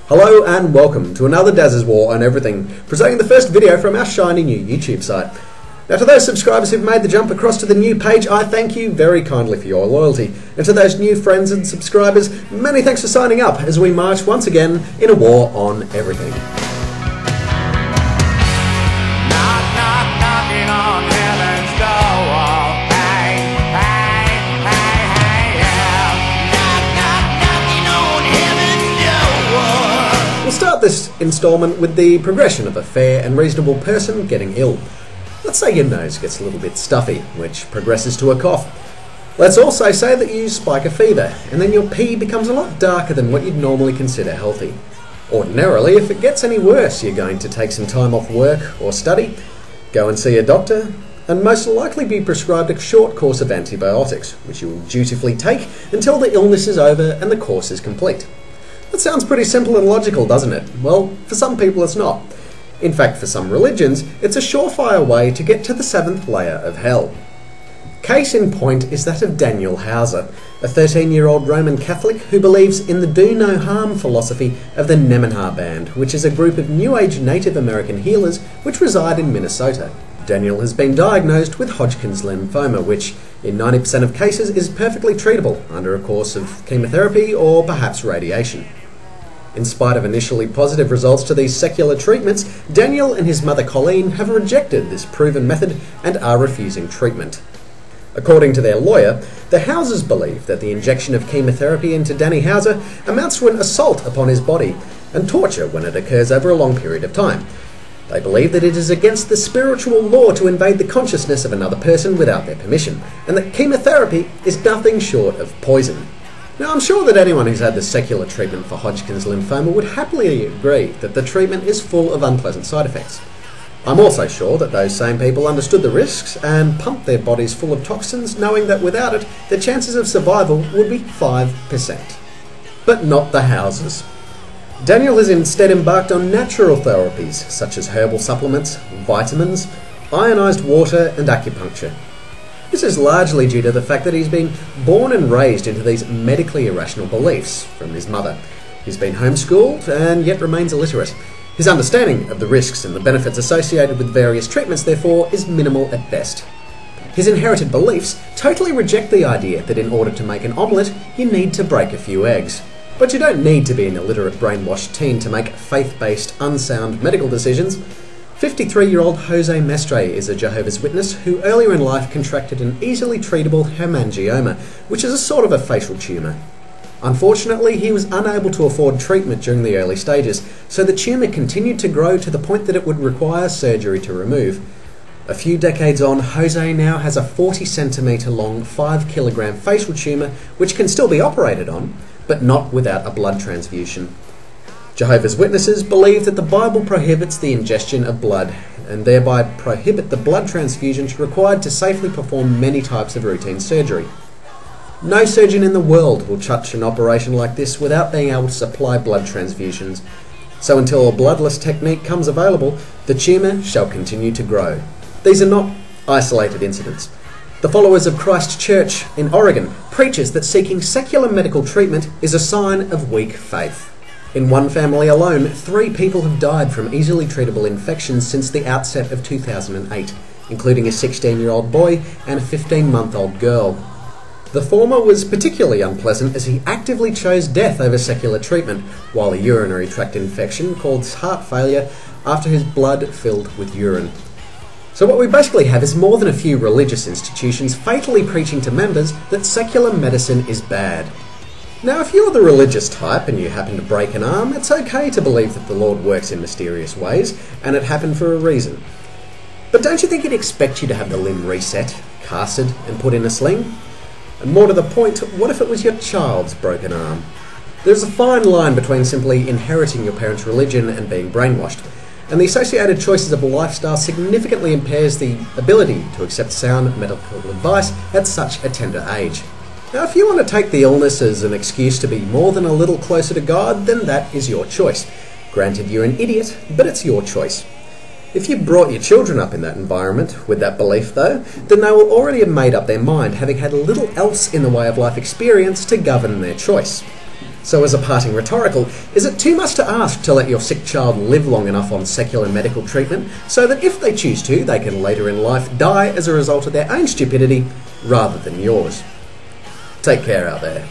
Hello and welcome to another Dazza's War on Everything, presenting the first video from our shiny new YouTube site. Now to those subscribers who've made the jump across to the new page, I thank you very kindly for your loyalty. And to those new friends and subscribers, many thanks for signing up as we march once again in a war on everything. We'll start this instalment with the progression of a fair and reasonable person getting ill. Let's say your nose gets a little bit stuffy, which progresses to a cough. Let's also say that you spike a fever, and then your pee becomes a lot darker than what you'd normally consider healthy. Ordinarily, if it gets any worse, you're going to take some time off work or study, go and see a doctor, and most likely be prescribed a short course of antibiotics, which you will dutifully take until the illness is over and the course is complete. That sounds pretty simple and logical, doesn't it? Well, for some people it's not. In fact, for some religions, it's a surefire way to get to the seventh layer of hell. Case in point is that of Daniel Hauser, a 13-year-old Roman Catholic who believes in the do no harm philosophy of the Nemenhar Band, which is a group of New Age Native American healers which reside in Minnesota. Daniel has been diagnosed with Hodgkin's lymphoma, which in 90% of cases is perfectly treatable under a course of chemotherapy or perhaps radiation. In spite of initially positive results to these secular treatments, Daniel and his mother Colleen have rejected this proven method and are refusing treatment. According to their lawyer, the Hausers believe that the injection of chemotherapy into Danny Hauser amounts to an assault upon his body and torture when it occurs over a long period of time. They believe that it is against the spiritual law to invade the consciousness of another person without their permission, and that chemotherapy is nothing short of poison. Now, I'm sure that anyone who's had the secular treatment for Hodgkin's lymphoma would happily agree that the treatment is full of unpleasant side effects. I'm also sure that those same people understood the risks and pumped their bodies full of toxins, knowing that without it, the chances of survival would be 5%. But not the Hausers. Daniel has instead embarked on natural therapies such as herbal supplements, vitamins, ionized water and acupuncture. This is largely due to the fact that he's been born and raised into these medically irrational beliefs from his mother. He's been homeschooled and yet remains illiterate. His understanding of the risks and the benefits associated with various treatments, therefore, is minimal at best. His inherited beliefs totally reject the idea that in order to make an omelette, you need to break a few eggs. But you don't need to be an illiterate brainwashed teen to make faith-based, unsound medical decisions. 53-year-old Jose Mestre is a Jehovah's Witness who earlier in life contracted an easily treatable hemangioma, which is a sort of a facial tumour. Unfortunately, he was unable to afford treatment during the early stages, so the tumour continued to grow to the point that it would require surgery to remove. A few decades on, Jose now has a 40cm long, 5kg facial tumour which can still be operated on, but not without a blood transfusion. Jehovah's Witnesses believe that the Bible prohibits the ingestion of blood and thereby prohibit the blood transfusions required to safely perform many types of routine surgery. No surgeon in the world will touch an operation like this without being able to supply blood transfusions. So until a bloodless technique comes available, the tumour shall continue to grow. These are not isolated incidents. The followers of Christ Church in Oregon preaches that seeking secular medical treatment is a sign of weak faith. In one family alone, 3 people have died from easily treatable infections since the outset of 2008, including a 16-year-old boy and a 15-month-old girl. The former was particularly unpleasant as he actively chose death over secular treatment, while a urinary tract infection caused heart failure after his blood filled with urine. So what we basically have is more than a few religious institutions fatally preaching to members that secular medicine is bad. Now, if you're the religious type and you happen to break an arm, it's okay to believe that the Lord works in mysterious ways, and it happened for a reason. But don't you think he'd expect you to have the limb reset, casted, and put in a sling? And more to the point, what if it was your child's broken arm? There's a fine line between simply inheriting your parents' religion and being brainwashed, and the associated choices of lifestyle significantly impairs the ability to accept sound medical advice at such a tender age. Now, if you want to take the illness as an excuse to be more than a little closer to God, then that is your choice. Granted, you're an idiot, but it's your choice. If you brought your children up in that environment, with that belief though, then they will already have made up their mind, having had little else in the way of life experience to govern their choice. So as a parting rhetorical, is it too much to ask to let your sick child live long enough on secular medical treatment so that if they choose to, they can later in life die as a result of their own stupidity rather than yours? Take care out there.